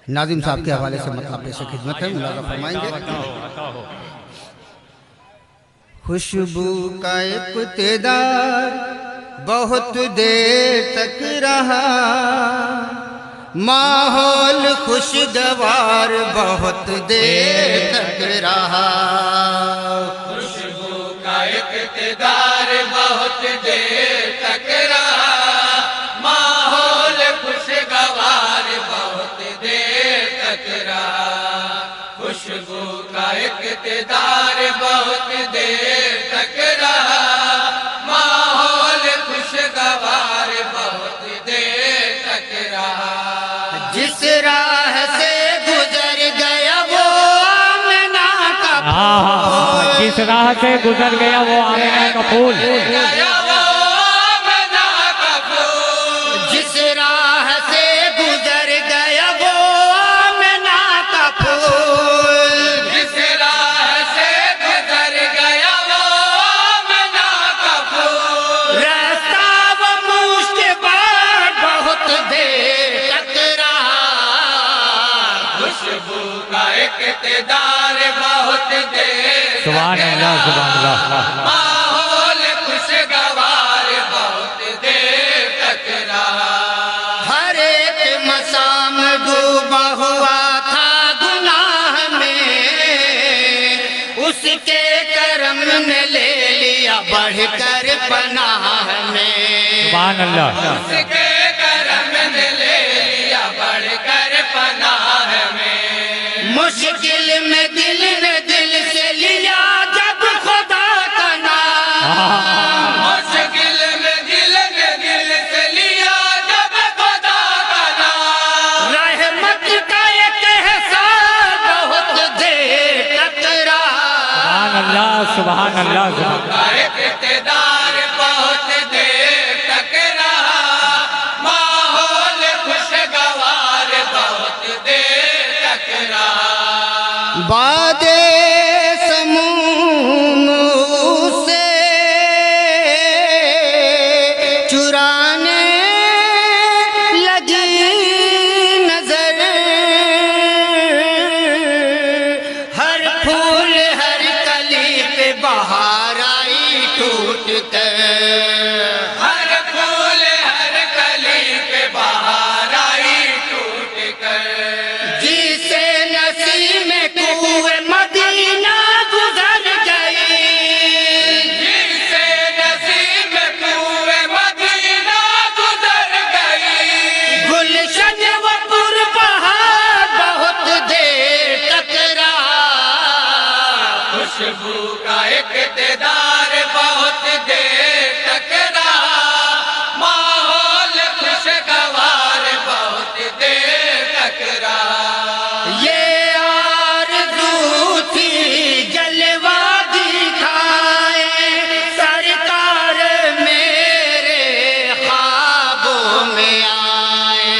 ناظم صاحب کے حوالے سے مطلب پیش خدمت ہے، ملاحظہ فرمائیں گے۔ خوشبو کا اقتدار بہت دیر تک رہا، ماحول خوشگوار بہت دیر تک رہا۔ خوشبو کا اقتدار بہت دیر تک رہا، ماحول خوشگوار بہت دیر تک رہا۔ خوشبو کا اقتدار بہت دیر تک رہا، ماحول خوشگوار بہت دیر تک رہا۔ جس راہ سے گزر گیا وہ آمنہ کا پھول، جس راہ سے گزر گیا وہ آمنہ کا پھول، جس راہ سے گزر گیا وہ آمنہ کا پھول، جس راہ سے گزر گیا وہ آمنہ کا پھول، راستہ وہ مشکبار بہت دیر تک رہا۔ خوشبو کا اقتدار بہت دیر سبحان اللہ سبحان اللہ۔ ماحول خوشگوار بہت دیر تک رہا۔ ہر ایک مسام ڈوبا ہوا تھا گناہ میں، اس کے کرم نے لے لیا بڑھ کر پناہ میں۔ سبحان اللہ۔ اس کے کرم نے لے لیا بڑھ کر پناہ میں۔ مشکل میں دل نے دل سے لیا جب خدا کا نام، مشکل میں دل نے دل سے لیا جب خدا کا نام۔ رحمت کا ایک احسان بہت دیر تک رہا۔ سبحان اللہ سبحان اللہ سبحان اللہ۔ کا اقتدار بہت دیر تک رہا، ماحول خوشگوار بہت دیر تک رہا۔ بادِ سموم سے چرانے لگی نظر، ہر پھول ہر کلی پہ بہار آئی ٹوٹ کر، ہر پھول ہر کلی پہ بہار آئی ٹوٹ کر، جسے نسیم کوہ مدینہ گزر گئی، جس سے نصیب کوہ مدینہ گزر گئی۔ گلشن و پر بہار بہت دیر تک رہا۔ خوشبو کا اقتدار بہت دیر تک رہا، ماحول خوشگوار بہت دیر تک رہا۔ یہ آرزو تھی جلوہ دکھائے سرکار میرے خوابوں میں آئے،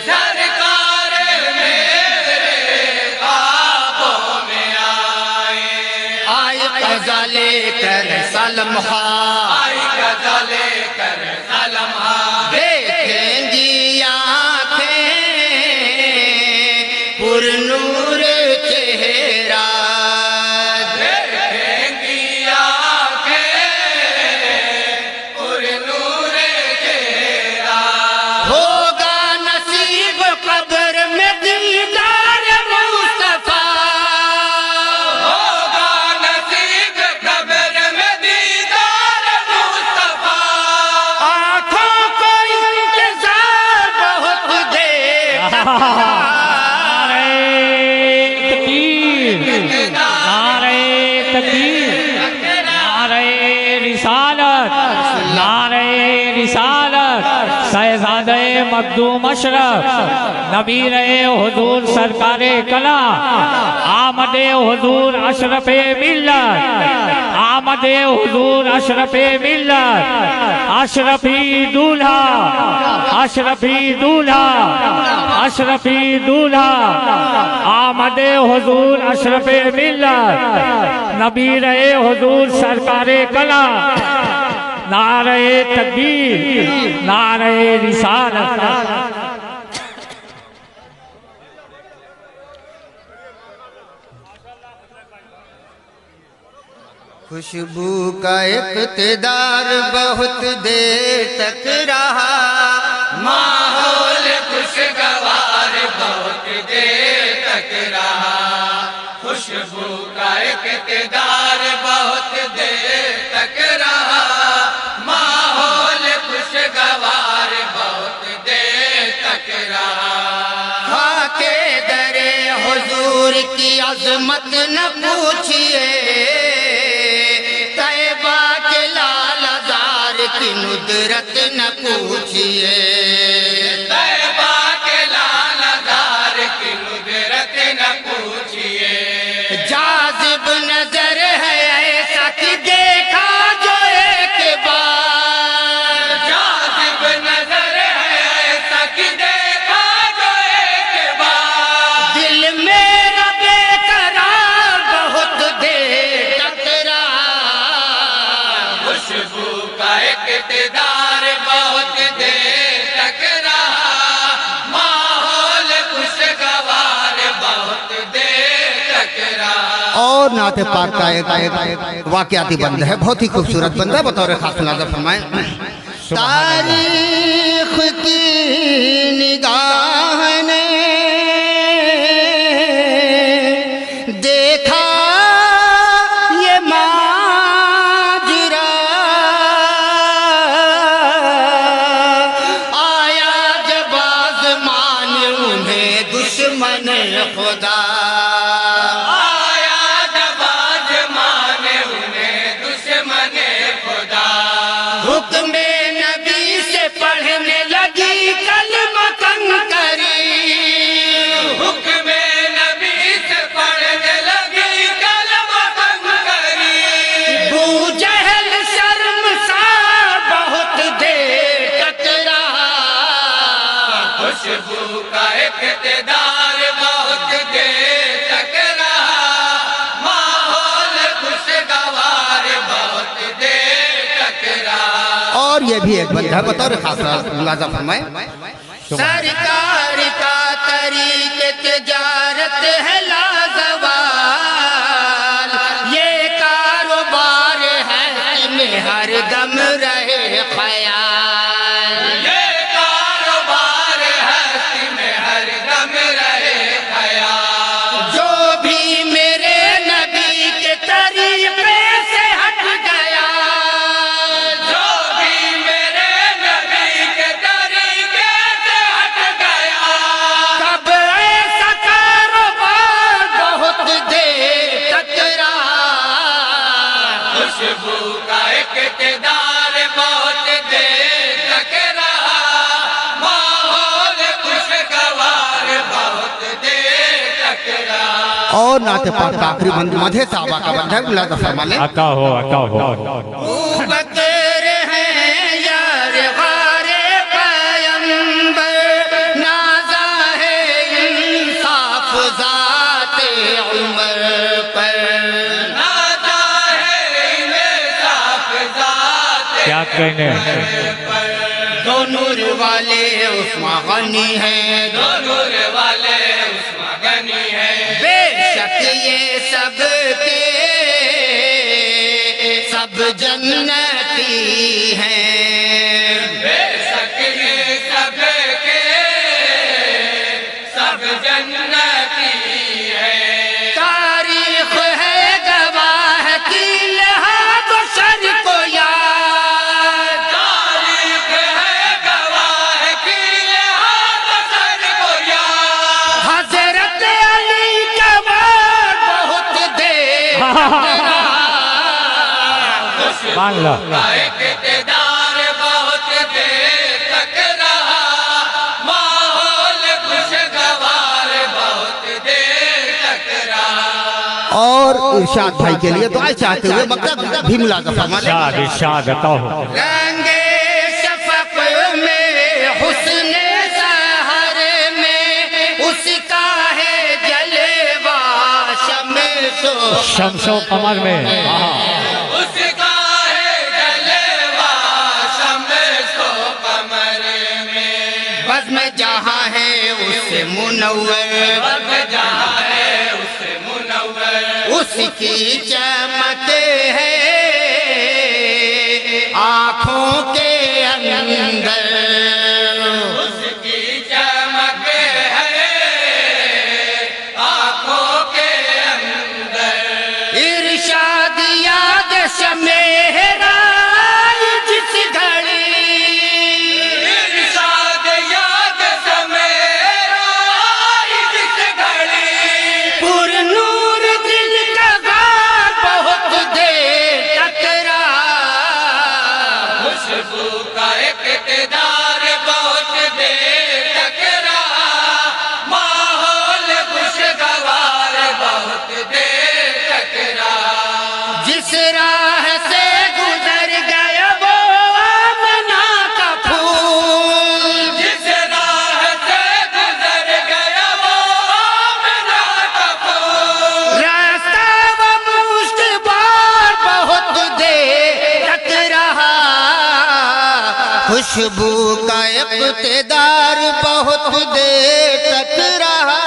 سرکار میرے خوابوں میں آئے، آئے قضا لے کر سلم خواہ، آئی قضا لے کر سلم دیکھیں گی آنکھیں پر نور چہرہ، دیکھیں گی آنکھیں اور نور چہرہ، ہوگا نصیب قبر میں دیدار مصطفیٰ، ہوگا نصیب قبر میں دیدار مصطفیٰ۔ آنکھوں کو انتظار بہت دیر تک رہا۔ نعرہ تکبیر، نعرہ رسالت، نعرہ رسالت، شہزادہ مخدوم اشرف، نبیر حضور سرکار کلا، آمد حضور اشرف ملت، آمد حضور اشرف ملت، اشرفی دولہا، اشرفی دولہا، اشرفی دولہا، آمد حضور اشرف ملت، نبیر حضور سرکار کلا، نعرہ تکبیر، نعرہ رسالت۔ خوشبو کا اقتدار بہت دیر تک رہا، ماحول خوشگوار بہت دیر تک رہا، خوشبو کا اقتدار بہت دیر تک رہا، ماحول خوشگوار بہت دیر تک رہا۔ خاکے در حضور کی عظمت نہ پوچھئے، طیبہ کے لال زار کی ندرت نہ پوچھئے، طیبہ کے لال زار کی ندرت نہ پوچھئے، جاذب نظر ہے ایسا کہ دیکھا جو ایک بار، جاذب نظر ہے ایسا کہ دیکھا جو ایک بار، دل میرا بے قرار بہت دیر تک رہا، خوشبو کا اقتدار بہت دیر تک رہا، ماحول خوشگوار بہت دیر تک رہا۔ اور نعت پاک کا ایک واقعاتی بند ہے، بہت ہی خوبصورت بند ہے، بطور خاص ملاحظہ فرمائیں۔ تاریخ کی نگاہ نے دیکھا یہ ماجرا، آیا جب آزمان انہیں دشمن خدا، آیا جب آزمان انہیں دشمن خدا، حکم نبی سے پڑھنے لگی کلمہ کری، حکم نبی سے پڑھنے لگی کلمہ کری، بو جہل شرمسار بہت دیر تک رہا، خوشبو کا اقتدار بہت دیر تک رہا، ماحول خوشگوار بہت دیر تک رہا۔ اور یہ بھی ایک بند ہے، بطور خاص ملاحظہ فرمائیں۔ سرکار کا طریق تجارت ہے لازوال، یہ کاروبار ہے میں ہر دم رہے خیال، یہ کاروبار ہستی میں ہر دم رہے خیال، جو بھی میرے نبی کے طریقے سے ہٹ گیا، جو بھی میرے نبی کے طریقے سے ہٹ گیا، تب ایسا کاروبار بہت دیر تک رہا، خوشبو کا اقتدار بہت دیر تک رہا، ماحول خوشگوار بہت دیر تک رہا۔ اور نعت پاک کا آخری بند مدح صحابہ کا بند ہے، ملاحظہ فرما لیں۔ عطا ہو عطا ہو۔ بکر ہیں یار غار پیمبر، نازا ہے انصاف ذات عمر پر، نازا ہے انصاف ذات کیا کہنے پر، دو نور والے عثمان غنی ہیں، دو نور والے عثمان غنی ہیں، بے شک یہ سب کے سب جنتی ہیں، بے شک یہ سب کے سب جنتی ہیں، تاریخ ہے گواہ کی لحاظ شر کو یاد، تاریخ ہے گواہ کی لحاظ سر کو یاد، حضرت علی کا وار بہت دیر مان لو۔ کا اقتدار بہت دیر تک رہا، ماحول خوشگوار بہت دیر تک رہا۔ اور ارشاد بھائی کے لیے دعائیں چاہتے ہوئے مقصد بھی ملاحظہ فرما لیں۔ ارشاد ارشاد عطا ہو۔ رنگ شفق میں حسن سحر میں اس کا ہے جلوہ شمس و شمس و قمر میں اس کا ہے جلوہ شمس و قمر میں، بزم جہاں ہے اس سے منور، بزم جہاں ہے اس سے منور، اس کی چمک ہے راہ سے گزر گیا وہ آمنہ کا پھول جس راہ سے گزر گیا وہ آمنہ کا پھول راستہ وہ مشکبار بہت دیر تک رہا خوشبو کا اقتدار بہت دیر تک رہا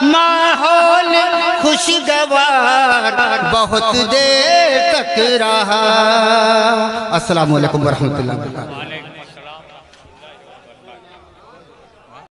ماحول خوشگوار بہت دیر تک رہا۔ السلام علیکم ورحمۃ اللہ وبرکاتہ۔